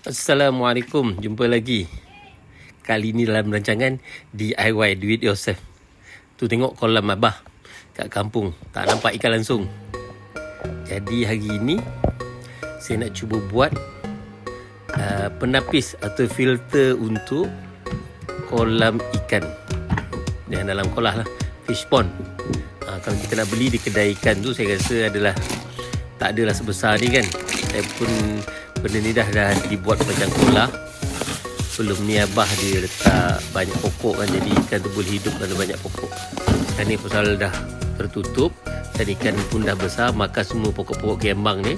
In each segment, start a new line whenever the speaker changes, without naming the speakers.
Assalamualaikum, jumpa lagi. Kali ni dalam rancangan DIY Do It Yourself. Tu tengok kolam Abah kat kampung, tak nampak ikan langsung. Jadi hari ini saya nak cuba buat penapis atau filter untuk kolam ikan. Yang dalam kolam lah, fish pond. Kalau kita nak beli di kedai ikan tu, saya rasa tak adalah sebesar ni kan. Saya pun benda ni dah dibuat macam kolam. Sebelum ni Abah dia letak banyak pokok kan, jadi ikan tu boleh hidup dalam banyak pokok. Sekarang ni pasal dah tertutup dan ikan pun dah besar, makan semua pokok-pokok kembang ni.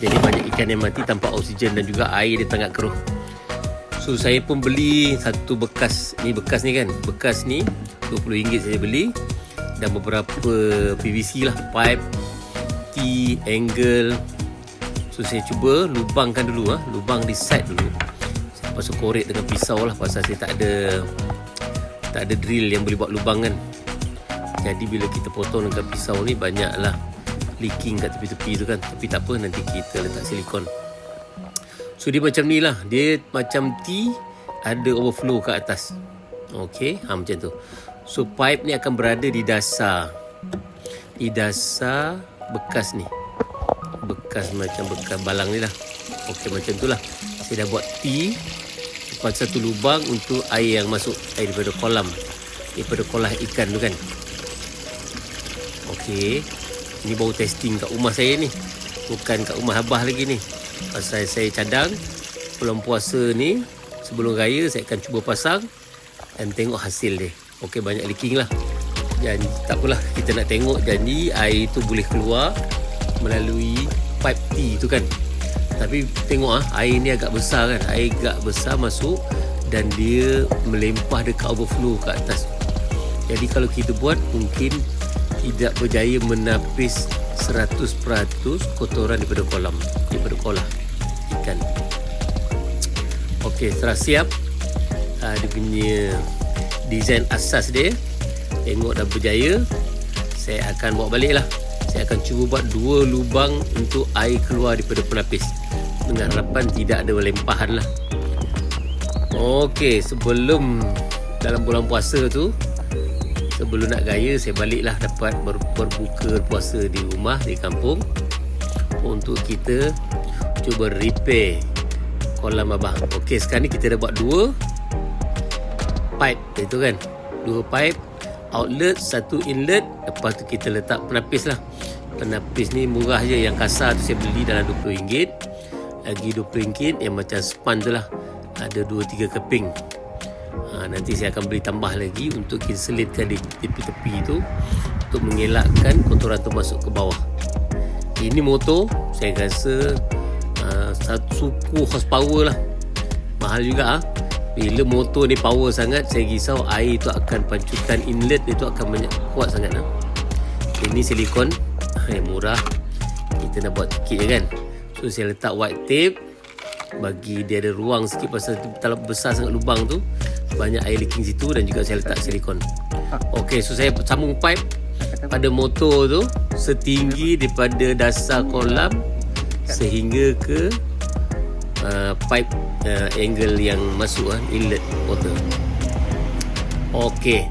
Jadi banyak ikan yang mati tanpa oksigen dan juga air dia sangat keruh. So saya pun beli satu bekas ni kan. Bekas ni RM20 saya beli, dan beberapa PVC lah, pipe, T, angle. So saya cuba lubangkan dulu, lubang di side dulu. Saya pasal korek dengan pisau lah, pasal saya tak ada drill yang boleh buat lubang kan. Jadi bila kita potong dengan pisau ni, banyaklah leaking kat tepi-tepi tu kan. Tapi tak apa, nanti kita letak silikon. So dia macam ni lah, dia macam T, ada overflow kat atas. Okay, macam tu. So pipe ni akan berada di dasar bekas ni, bekas balang ni lah. Okey, macam tu lah. Saya dah buat T, lepas satu lubang untuk air yang masuk, air daripada kolam ikan tu kan. Okey, ini baru testing kat rumah saya ni, bukan kat rumah Abah lagi ni. Pasal saya cadang bulan puasa ni, sebelum raya saya akan cuba pasang dan tengok hasil dia. Okey, banyak leaking lah. Dan tak apalah, kita nak tengok jadi air tu boleh keluar melalui pipe T tu kan. Tapi tengok air ni agak besar kan. Air agak besar masuk dan dia melempah dekat overflow kat atas. Jadi kalau kita buat, mungkin tidak berjaya menapis 100% kotoran daripada kolam ikan. Okey, setelah siap dia punya design asas dia, tengok dah berjaya, saya akan bawa balik lah. Saya akan cuba buat 2 lubang untuk air keluar daripada penapis, dengan harapan tidak ada lempahan lah. Okey, sebelum dalam bulan puasa tu, sebelum nak raya, saya balik lah dapat berbuka puasa di rumah, di kampung, untuk kita cuba repair kolam Abah. Okey, sekarang ni kita dah buat 2 pipe itu kan, 2 pipe outlet, 1 inlet. Lepas tu kita letak penapis lah. Penapis ni murah je, yang kasar tu saya beli dalam RM20. Lagi RM20 yang macam span tu lah, ada 2-3 keping. Nanti saya akan beli tambah lagi untuk kita selitkan di tepi-tepi tu, untuk mengelakkan kotoran tu masuk ke bawah. Ini motor saya rasa 1 suku horsepower lah. Mahal juga Bila motor ni power sangat, saya risau air tu akan, pancutan inlet itu akan banyak kuat sangat lah. Ini silikon yang murah, kita nak buat sikit je kan. So saya letak white tape bagi dia ada ruang sikit, pasal terlalu besar sangat lubang tu, banyak air leaking situ. Dan juga saya letak silikon. Okey, so saya sambung pipe pada motor tu setinggi daripada dasar kolam sehingga ke pipe angle yang masuk inlet water. Okey,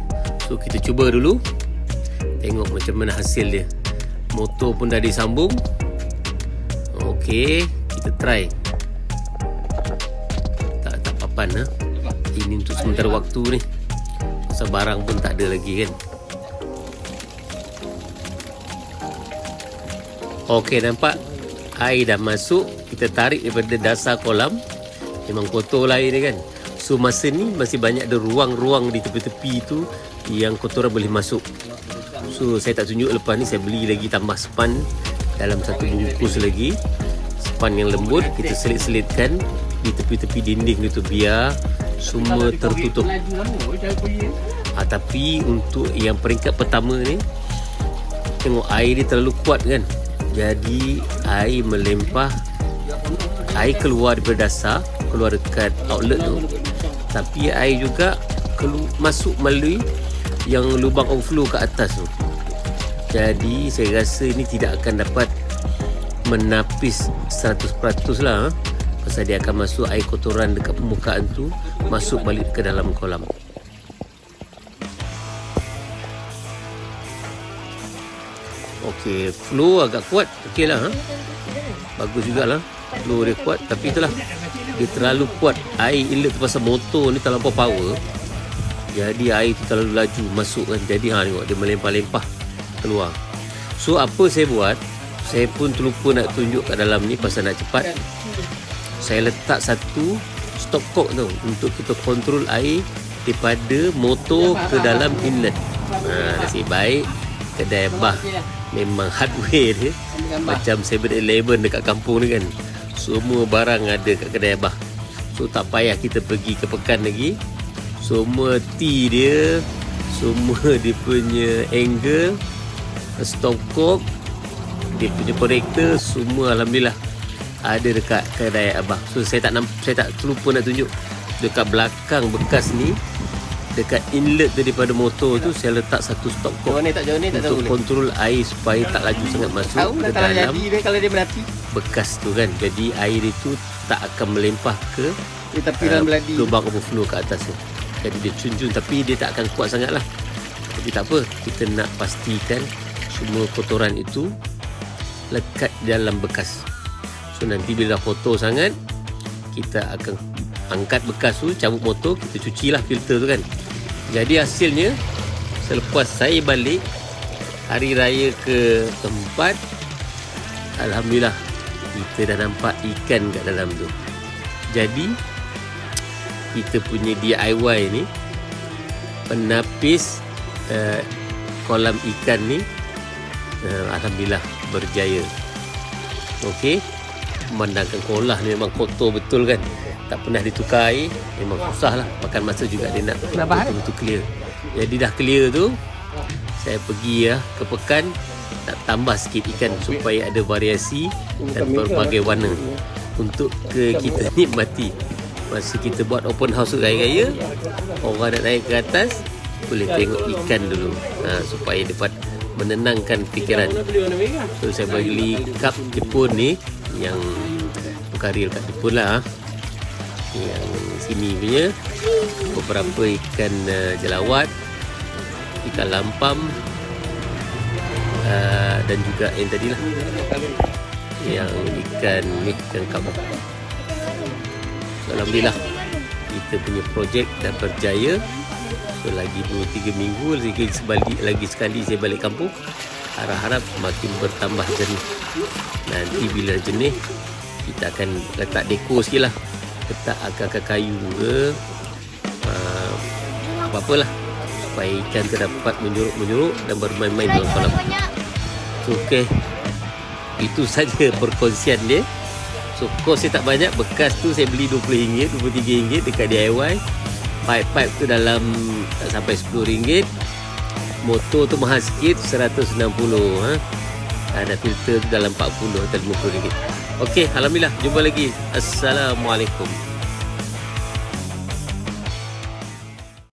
so kita cuba dulu, tengok macam mana hasil dia. Motor pun dah disambung. Okey, kita try. Tak papan ini untuk sementara waktu ni, pasal barang pun tak ada lagi kan. Okey, nampak air dah masuk. Kita tarik daripada dasar kolam, memang kotor lah air ni kan. So masa ni masih banyak ada ruang-ruang di tepi-tepi tu yang kotoran boleh masuk. So saya tak tunjuk, lepas ni saya beli lagi tambah span dalam satu bungkus lagi. Span yang lembut, kita selit-selitkan di tepi-tepi dinding tu biar semua tertutup. Tapi untuk yang peringkat pertama ni, tengok air dia terlalu kuat kan. Jadi air melempah, air keluar daripada dasar, keluar dekat outlet tu, tapi air juga masuk melalui yang lubang overflow kat atas tu. Jadi saya rasa ini tidak akan dapat menapis 100% lah. Pasal dia akan masuk air kotoran dekat permukaan tu, masuk balik ke dalam kolam. Okey, flow agak kuat. Okey lah. Bagus jugalah. Flow dia kuat. Tapi itulah, dia terlalu kuat. Air inlet tu pasal motor ni terlampau power. Jadi air tu terlalu laju masuk kan. Jadi tengok dia melempah-lempah keluar. So apa saya buat, saya pun terlupa nak tunjuk kat dalam ni pasal nak cepat. Saya letak satu stop cock tu untuk kita kontrol air daripada motor ke dalam inlet. Nasib baik kedai bah memang hardware dia macam 7-Eleven dekat kampung ni kan. Semua barang ada kat kedai bah. So tak payah kita pergi ke Pekan lagi. Semua T dia, semua dia punya angle, stop cock, dia punya connector, semua alhamdulillah ada dekat kedai abah. So saya tak terlupa nak tunjuk dekat belakang bekas ni, dekat inlet daripada motor tu saya letak satu stop cock untuk kontrol air supaya tak laju sangat masuk ke dalam
kalau dia melati
bekas tu kan. Jadi air itu tak akan melempah ke lubang overflow ke atas tu. Jadi dia cunjun tapi dia tak akan kuat sangat lah. Tapi tak apa, kita nak pastikan semua kotoran itu lekat dalam bekas. So nanti bila dah kotor sangat, kita akan angkat bekas tu, cabut motor, kita cucilah filter tu kan. Jadi hasilnya, selepas saya balik hari raya ke tempat, alhamdulillah kita dah nampak ikan kat dalam tu. Jadi kita punya DIY ni, penapis kolam ikan ni, alhamdulillah berjaya. Okey, memandangkan kolam ni memang kotor betul kan, tak pernah ditukar air, memang susah lah, makan masa juga dia nak betul-betul clear. Jadi dah clear tu, saya pergi ke Pekan nak tambah sikit ikan supaya ada variasi dan berbagai warna untuk kita nikmati. Masa kita buat open house raya-raya, orang nak naik ke atas boleh tengok ikan dulu, supaya dapat menenangkan fikiran. So saya beli cup Jepun ni, yang bukan real kat Jepun lah, yang sini punya, beberapa ikan jelawat, ikan lampam, dan juga yang tadi lah, yang ikan ni, ikan kapau. So, alhamdulillah kita punya projek dah berjaya. So lagi 2-3 minggu lagi sekali saya balik kampung, harap-harap makin bertambah jenis. Nanti bila jenis, kita akan letak dekor sikit lah, letak akar-akar kayu ke apa-apalah supaya ikan tu dapat menjuruk dan bermain-main dalam kolam. So, okey, itu saja perkongsian dia. So kos saya tak banyak, bekas tu saya beli RM20, RM23 dekat DIY. Pipe tu dalam tak sampai RM10. Motor tu mahal sikit, RM160. Ada filter tu dalam RM40 atau RM50. Okey, alhamdulillah, jumpa lagi. Assalamualaikum.